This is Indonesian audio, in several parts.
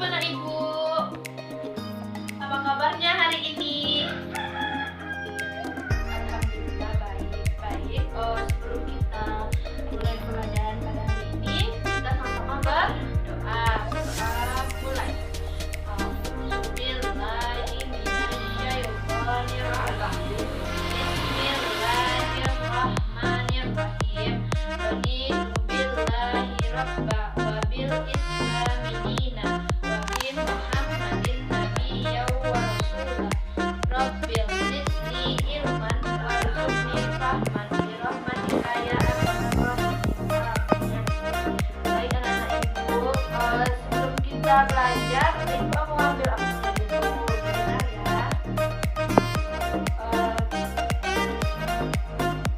Assalamualaikum anak ibu. Apa kabarnya hari ini? Alhamdulillah baik. Sebelum kita mulai pelajaran pada hari ini, kita sama-sama berdoa. Mulai. Bismillahirrahmanirrahim. Kita belajar, ibu aku ambil akunnya dulu, benar ya.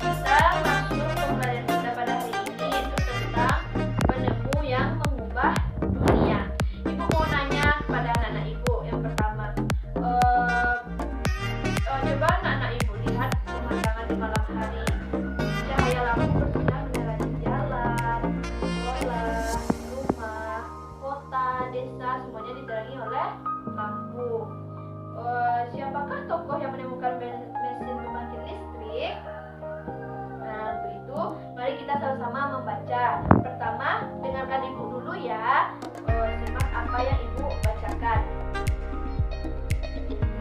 Kita masuk ke pelajaran kita pada hari ini, itu tentang penemu yang mengubah dunia. Ibu mau nanya kepada anak-anak ibu yang pertama, coba anak-anak ibu lihat pemandangan di malam hari. Cahaya lampu bersinar menerangi jalan, sekolah, rumah, kota, desa, semuanya diterangi oleh lampu. Siapakah tokoh yang menemukan mesin pembangkit listrik? Nah, untuk itu mari kita sama-sama membaca. Pertama, dengarkan ibu dulu ya. Simak apa yang ibu bacakan.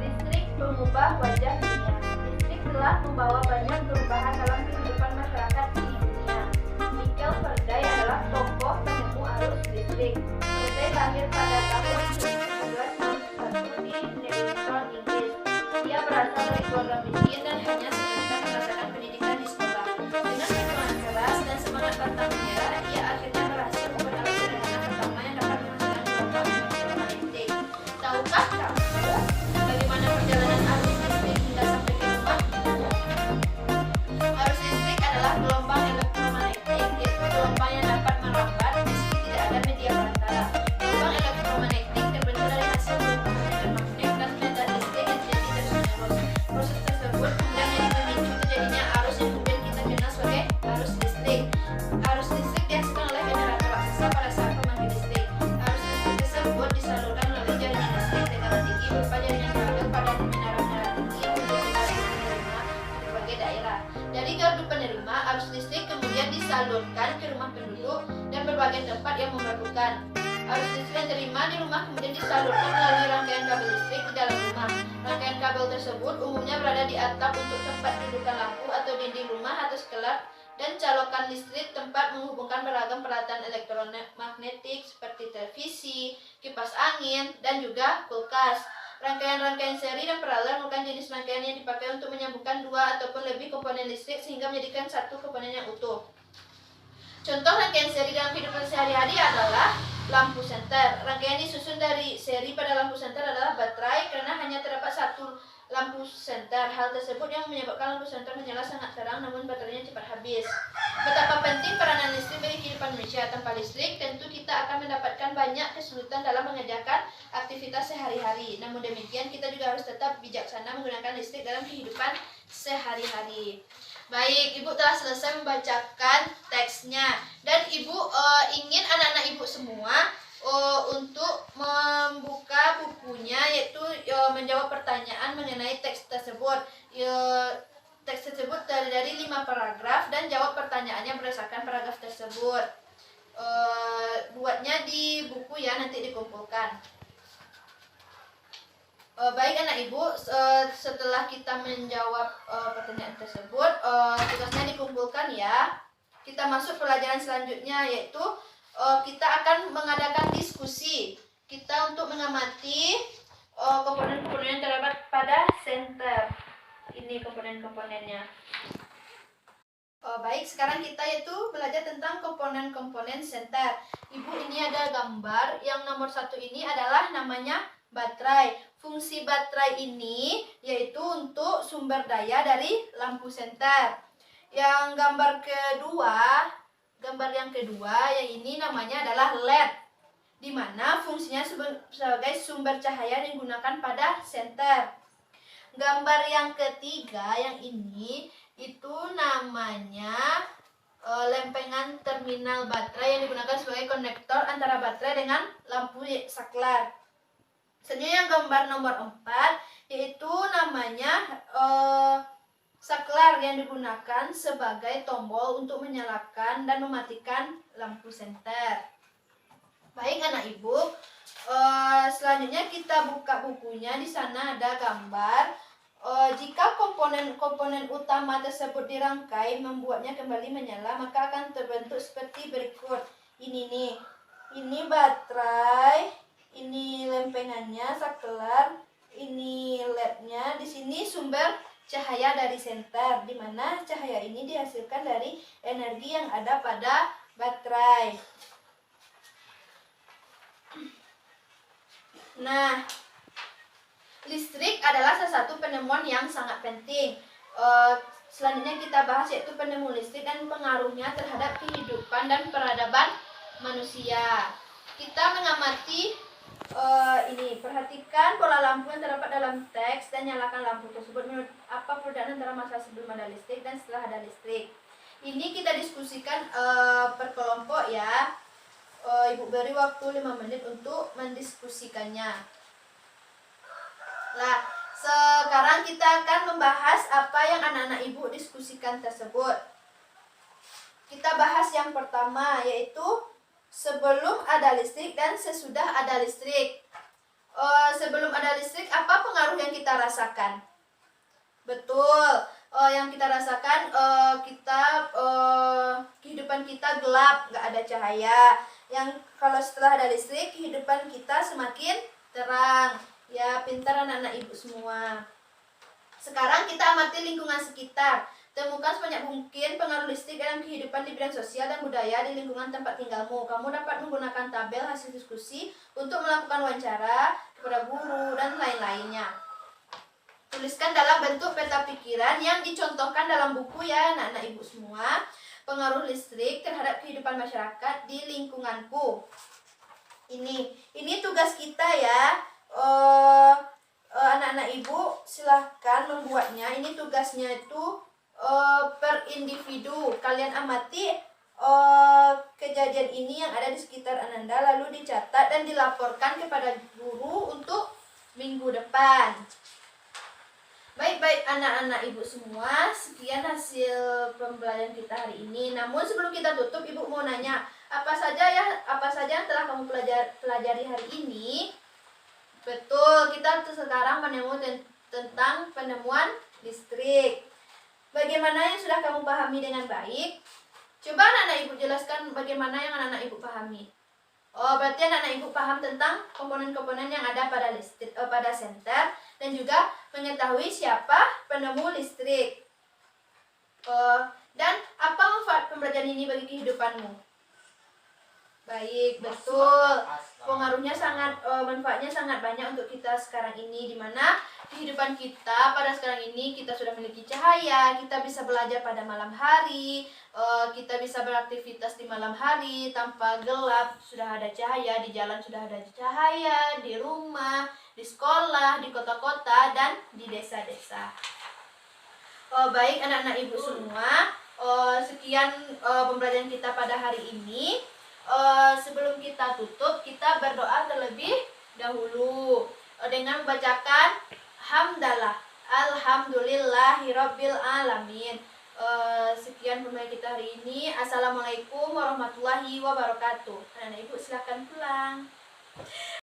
Listrik mengubah wajah dunia. Listrik telah membawa banyak perubahan dalam kehidupan masyarakat di dunia. Michael Faraday adalah tokoh penemu arus listrik. Faraday lahir pada tahun 1991 di Newcastle, Inggris. Dia berasal dari keluarga miskin dan hanya sebentar merasakan pendidikan di sekolah. Dengan perjuangan keras dan semangat pantangnya, ia akhirnya berhasil membuat alat sederhana pertama yang dapat menghasilkan gelombang elektromagnetik. Tahukah kamu bagaimana perjalanan arus listrik hingga sampai ke rumah? Arus listrik adalah gelombang elektromagnetik, yaitu gelombang yang dapat merambat meski tidak ada media perantara. Gelombang elektromagnetik terbentuk dari hasil perubahan medan magnet dan medan listrik yang terjadi terus-menerus. Proses tersebut kemudian memicu terjadinya arus yang kemudian kita kenal sebagai arus listrik. Arus listrik dihasilkan oleh generator raksasa pada saat pembangkit listrik. Arus listrik tersebut disalurkan melalui jaringan listrik tegangan tinggi berupa jaringan kabel pada menara-menara tinggi untuk gardu penerima di berbagai daerah. Dari gardu penerima, arus listrik kemudian disalurkan ke rumah penduduk dan berbagai tempat yang memerlukan. Arus listrik yang terima di rumah kemudian disalurkan melalui rangkaian kabel listrik di dalam rumah. Rangkaian kabel tersebut umumnya berada di atap untuk tempat dudukan lampu atau dinding rumah atau sekelap, dan colokan listrik tempat menghubungkan beragam peralatan elektromagnetik seperti televisi, kipas angin, dan juga kulkas. Rangkaian-rangkaian seri dan paralel merupakan jenis rangkaian yang dipakai untuk menyambungkan dua ataupun lebih komponen listrik sehingga menjadikan satu komponen yang utuh. Contoh rangkaian seri dalam kehidupan sehari-hari adalah lampu senter. Rangkaian disusun dari seri pada lampu senter adalah baterai karena hanya terdapat satu lampu senter. Hal tersebut yang menyebabkan lampu senter menyala sangat terang namun baterainya cepat habis. Betapa penting peranan listrik bagi kehidupan manusia. Tanpa listrik tentu kita akan mendapatkan banyak kesulitan dalam mengerjakan aktivitas sehari-hari. Namun demikian kita juga harus tetap bijaksana menggunakan listrik dalam kehidupan sehari-hari. Baik, ibu telah selesai membacakan teksnya dan ibu ingin anak-anak ibu semua untuk membuka bukunya, yaitu menjawab pertanyaan mengenai teks tersebut. Teks tersebut dari 5 paragraf dan jawab pertanyaannya berdasarkan paragraf tersebut. Buatnya di buku ya, nanti dikumpulkan. Baik anak ibu, setelah kita menjawab pertanyaan tersebut, tugasnya dikumpulkan ya. Kita masuk pelajaran selanjutnya, yaitu kita akan mengadakan diskusi. Kita untuk mengamati komponen-komponen yang terdapat pada senter. Ini komponen-komponennya. Baik, sekarang kita yaitu belajar tentang komponen-komponen senter. Ibu, ini ada gambar. Yang nomor 1 ini adalah namanya baterai. Fungsi baterai ini yaitu untuk sumber daya dari lampu senter. Yang gambar yang kedua yang ini namanya adalah LED, di mana fungsinya sebagai sumber cahaya yang digunakan pada senter. Gambar yang ketiga yang ini itu namanya lempengan terminal baterai yang digunakan sebagai konektor antara baterai dengan lampu saklar. Selanjutnya yang gambar nomor 4 yaitu namanya saklar yang digunakan sebagai tombol untuk menyalakan dan mematikan lampu senter. Baik anak ibu, selanjutnya kita buka bukunya. Di sana ada gambar. Jika komponen-komponen utama tersebut dirangkai membuatnya kembali menyala, maka akan terbentuk seperti berikut. Ini nih, ini baterai, ini lempengannya, saklar, ini LED-nya. Di sini sumber cahaya dari senter, di mana cahaya ini dihasilkan dari energi yang ada pada baterai. Nah, listrik adalah salah satu penemuan yang sangat penting. Selanjutnya kita bahas yaitu penemuan listrik dan pengaruhnya terhadap kehidupan dan peradaban manusia. Kita mengamati ini, perhatikan pola lampu yang terdapat dalam teks dan nyalakan lampu tersebut. Menurut apa perbedaan antara masa sebelum ada listrik dan setelah ada listrik? Ini kita diskusikan per kelompok ya. Ibu beri waktu 5 menit untuk mendiskusikannya. Nah, sekarang kita akan membahas apa yang anak-anak ibu diskusikan tersebut. Kita bahas yang pertama yaitu sebelum ada listrik dan sesudah ada listrik. Sebelum ada listrik, apa pengaruh yang kita rasakan? Betul, yang kita rasakan kehidupan kita gelap, nggak ada cahaya. Yang kalau setelah ada listrik, kehidupan kita semakin terang. Ya, pintar anak-anak ibu semua. Sekarang kita amati lingkungan sekitar. Temukan sebanyak mungkin pengaruh listrik dalam kehidupan di bidang sosial dan budaya di lingkungan tempat tinggalmu. Kamu dapat menggunakan tabel hasil diskusi untuk melakukan wawancara kepada guru dan lain-lainnya. Tuliskan dalam bentuk peta pikiran yang dicontohkan dalam buku ya anak-anak ibu semua. Pengaruh listrik terhadap kehidupan masyarakat di lingkunganku. Ini tugas kita ya. Anak-anak ibu silahkan membuatnya. Ini tugasnya itu per individu. Kalian amati kejadian ini yang ada di sekitar Ananda, lalu dicatat dan dilaporkan kepada guru untuk minggu depan. Baik anak-anak ibu semua, sekian hasil pembelajaran kita hari ini. Namun sebelum kita tutup, ibu mau nanya, apa saja yang telah kamu pelajari hari ini? Betul, kita sekarang menemukan tentang penemuan listrik. Bagaimana yang sudah kamu pahami dengan baik? Coba anak-anak ibu jelaskan bagaimana yang anak-anak ibu pahami. Oh, berarti anak-anak ibu paham tentang komponen-komponen yang ada pada listrik, pada senter, dan juga mengetahui siapa penemu listrik. Dan apa manfaat pembelajaran ini bagi kehidupanmu? Baik, betul. Pengaruhnya manfaatnya sangat banyak untuk kita sekarang ini, di mana kehidupan kita pada sekarang ini kita sudah memiliki cahaya, kita bisa belajar pada malam hari, kita bisa beraktivitas di malam hari tanpa gelap, sudah ada cahaya, di jalan sudah ada cahaya, di rumah, di sekolah, di kota-kota, dan di desa-desa. Baik anak-anak ibu semua, sekian pembelajaran kita pada hari ini. Sebelum kita tutup, kita berdoa terlebih dahulu dengan membacakan hamdalah, alhamdulillahirabbil alamin. Sekian pembelajaran kita hari ini. Assalamualaikum warahmatullahi wabarakatuh. Anak-anak ibu silakan pulang.